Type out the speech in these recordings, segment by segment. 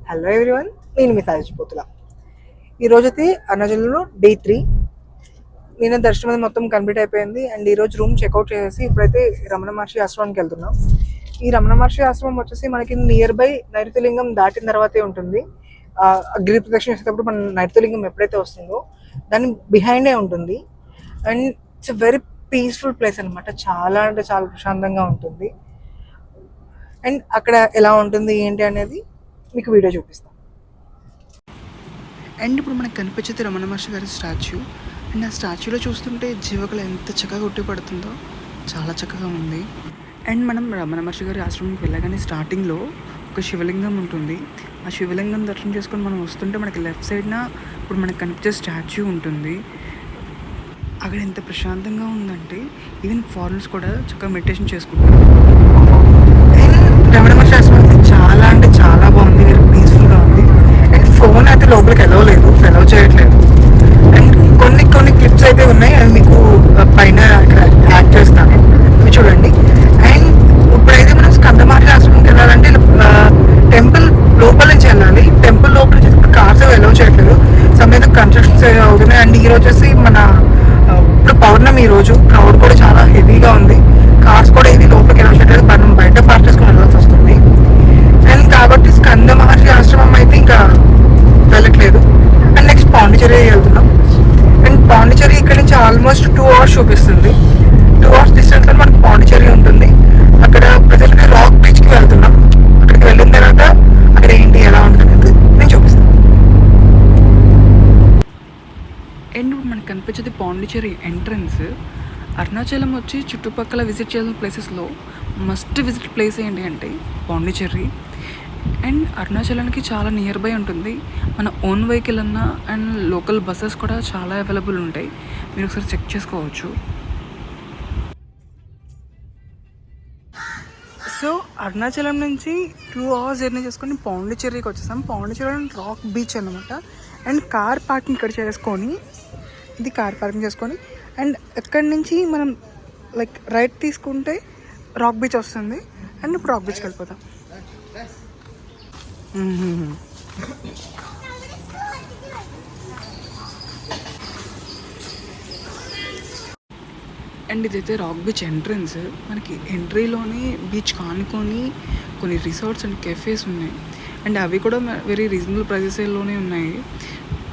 Hello everyone, నేను మీ సాధించిపోతున్నా. ఈరోజైతే అరుణాచలంలో డే 3. నేను దర్శనం మొత్తం కంప్లీట్ అయిపోయింది. అండ్ ఈరోజు రూమ్ చెక్అవుట్ చేసేసి ఇప్పుడైతే రమణ మహర్షి ఆశ్రమానికి వెళ్తున్నాం. ఈ రమణ మహర్షి ఆశ్రమం వచ్చేసి మనకి నియర్ బై నైరుతిలింగం దాటిన తర్వాతే ఉంటుంది. గిరి ప్రదక్షిణ చేసేటప్పుడు మన నైరుతిలింగం ఎప్పుడైతే వస్తుందో దాని బిహైండే ఉంటుంది. And it's very peaceful place అనమాట. చాలా అంటే చాలా ప్రశాంతంగా ఉంటుంది. అండ్ అక్కడ ఎలా ఉంటుంది ఏంటి అనేది మీకు వీడియో చూపిస్తాను. అండ్ ఇప్పుడు మనకు కనిపించేది రమణ మహర్షి గారి స్టాచ్యూ. అండ్ ఆ స్టాచ్యూలో చూస్తుంటే జీవకళ ఎంత చక్కగా ఉట్టిపడుతుందో చాలా చక్కగా ఉంది. అండ్ మనం రమణ మహర్షి గారి ఆశ్రమంకి వెళ్ళగానే స్టార్టింగ్లో ఒక శివలింగం ఉంటుంది. ఆ శివలింగం దర్శనం చేసుకొని మనం వస్తుంటే మనకి లెఫ్ట్ సైడ్న ఇప్పుడు మనకు కనిపించే స్టాచ్యూ ఉంటుంది. అక్కడ ఎంత ప్రశాంతంగా ఉందంటే ఈవెన్ ఫారినర్స్ కూడా చక్కగా మెడిటేషన్ చేసుకుంటారు. రమణ మహర్షి ఆశ్రమం చాలా అంటే చాలా బాగుంది, వెరీ పీస్ఫుల్గా ఉంది. అండ్ ఫోన్ అయితే లోపలికి ఎలవ్ లేదు, ఎలవ్ చేయట్లేదు. అండ్ కొన్ని క్లిప్స్ అయితే ఉన్నాయి, అవి మీకు పైన ఇక్కడ యాడ్ చేస్తాను, అవి చూడండి. అండ్ ఇప్పుడైతే మనం స్కంద మహర్షి ఆశ్రమంకి వెళ్ళాలంటే టెంపుల్ లోపల నుంచి వెళ్ళాలి. టెంపుల్ లోపల నుంచి ఇప్పుడు కార్స్ ఎలవ్ చేయట్లేదు, సమేత కన్స్ట్రక్షన్స్ అవుతున్నాయి. అండ్ ఈ రోజు వచ్చి మన ఇప్పుడు పౌర్ణమి, ఈ రోజు క్రౌడ్ కూడా చాలా హెవీగా ఉంది. కార్స్ కూడా ఇది లోపలికి ఎలవ్ చేయట్లేదు, మనం బయట పార్క్ చేసుకుని వెళ్ళాల్సి వస్తుంది. అండ్ కాబట్టి స్కంద మహర్షి ఆశ్రమం అయితే ఇంకా వెళ్ళట్లేదు. అండ్ నెక్స్ట్ పాండిచేరి వెళ్తున్నాం. అండ్ పాండిచేరి ఇక్కడ నుంచి ఆల్మోస్ట్ 2 hours చూపిస్తుంది. 2 hours డిస్టెన్స్లో మనకి పాండిచేరి ఉంటుంది. అక్కడ ప్రజెంట్గా రాక్ బీచ్కి వెళ్తున్నాం. అక్కడికి వెళ్ళిన తర్వాత అక్కడ ఏంటి ఎలా ఉంటుంది నేను చూపిస్తాను. అండ్ మనకు కనిపించేది పాండిచేరి ఎంట్రన్స్. అరుణాచలం వచ్చి చుట్టుపక్కల విజిట్ చేయాల్సిన ప్లేసెస్లో మస్ట్ విజిట్ ప్లేస్ ఏంటి అంటే పాండిచేరి. అండ్ అరుణాచలానికి చాలా నియర్ బై ఉంటుంది. మన ఓన్ వెహికల్ అన్నా అండ్ లోకల్ బస్సెస్ కూడా చాలా అవైలబుల్ ఉంటాయి, మీరు ఒకసారి చెక్ చేసుకోవచ్చు. సో అరుణాచలం నుంచి 2 hours జర్నీ చేసుకొని పాండిచేరికి వచ్చేసాం. పాండిచేరి రాక్ బీచ్ అనమాట. అండ్ కార్ పార్కింగ్ ఇక్కడ చేసుకొని, ఇది కార్ పార్కింగ్ చేసుకొని అండ్ ఎక్కడి నుంచి మనం లైక్ రైట్ తీసుకుంటే రాక్ బీచ్ వస్తుంది. అండ్ ఇప్పుడు రాక్ బీచ్కి వెళ్ళిపోతాం. అండ్ ఇదైతే రాక్ బీచ్ ఎంట్రన్స్. మనకి ఎంట్రీలోనే బీచ్ కానుకొని కొన్ని రిసార్ట్స్ అండ్ కెఫేస్ ఉన్నాయి. అండ్ అవి కూడా వెరీ రీజనబుల్ ప్రైజెస్లోనే ఉన్నాయి.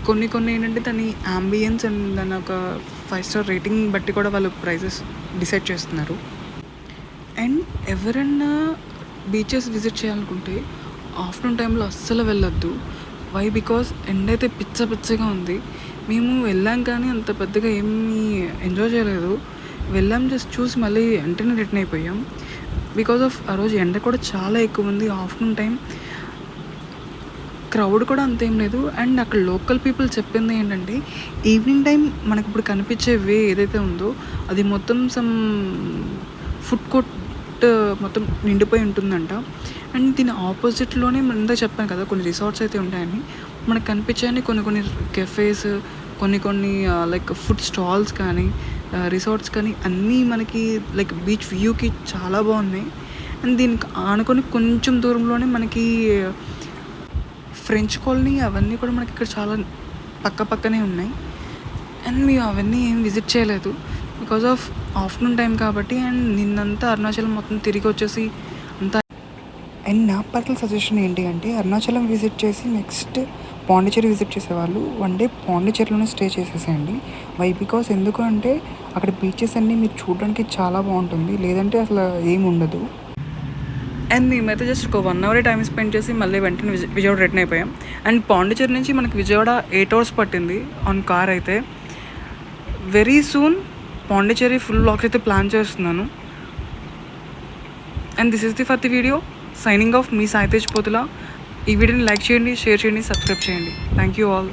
కొన్ని ఏంటంటే దాని అంబియన్స్ అండ్ దాని ఒక 5 star రేటింగ్ బట్టి కూడా వాళ్ళు ప్రైజెస్ డిసైడ్ చేస్తున్నారు. అండ్ ఎవరన్నా బీచెస్ విజిట్ చేయాలనుకుంటే ఆఫ్టర్నూన్ టైంలో అస్సలు వెళ్ళొద్దు. వై? బికాస్ ఎండ అయితే పిచ్చగా ఉంది. మేము వెళ్ళాం కానీ అంత పెద్దగా ఏమీ ఎంజాయ్ చేయలేదు. వెళ్ళాం, జస్ట్ చూసి మళ్ళీ వెంటనే రిటర్న్ అయిపోయాం. బికాస్ ఆఫ్ ఆ రోజు ఎండ కూడా చాలా ఎక్కువ ఉంది. ఆఫ్టర్నూన్ టైం క్రౌడ్ కూడా అంతేం లేదు. అండ్ అక్కడ లోకల్ పీపుల్ చెప్పింది ఏంటంటే ఈవినింగ్ టైం మనకి ఇప్పుడు కనిపించే వే ఏదైతే ఉందో అది మొత్తం సమ్ ఫుడ్ కోర్ట్ మొత్తం నిండిపోయి ఉంటుందంట. అండ్ దీని ఆపోజిట్లోనే మనం ఇందాక చెప్పాను కదా కొన్ని రిసార్ట్స్ అయితే ఉంటాయని, మనకు కనిపించాయని కొన్ని కెఫేస్, కొన్ని లైక్ ఫుడ్ స్టాల్స్ కానీ రిసార్ట్స్ కానీ అన్నీ మనకి లైక్ బీచ్ వ్యూకి చాలా బాగున్నాయి. అండ్ దీనికి ఆనుకొని కొంచెం దూరంలోనే మనకి ఫ్రెంచ్ కాలనీ అవన్నీ కూడా మనకి ఇక్కడ చాలా పక్కనే ఉన్నాయి. అండ్ మేము అవన్నీ ఏం విజిట్ చేయలేదు బికాజ్ ఆఫ్ ఆఫ్టర్నూన్ టైం కాబట్టి. అండ్ నిన్నంతా అరుణాచలం మొత్తం తిరిగి వచ్చేసి అంతా. అండ్ నా పర్సనల్ సజెషన్ ఏంటి అంటే అరుణాచలం విజిట్ చేసి నెక్స్ట్ పాండిచేరి విజిట్ చేసేవాళ్ళు 1 day పాండిచేరిలోనే స్టే చేసేసేయండి. వై? బికాస్ ఎందుకు అంటే అక్కడ బీచెస్ అన్నీ మీరు చూడడానికి చాలా బాగుంటుంది, లేదంటే అసలు ఏమి ఉండదు. అండ్ మేమైతే జస్ట్ ఒక 1 hour టైం స్పెండ్ చేసి మళ్ళీ వెంటనే విజయవాడ రిటర్న్ అయిపోయాం. అండ్ పాండిచేరి నుంచి మనకి విజయవాడ 8 hours పట్టింది ఆన్ కార్ అయితే. Very soon Pondicherry full blogs అయితే ప్లాన్ చేస్తున్నాను. And this is the for the video. Signing off మీ సాయి తేజ్ పోతుల. ఈ వీడియోని లైక్ చేయండి, షేర్ చేయండి, సబ్స్క్రైబ్ చేయండి. Thank you all.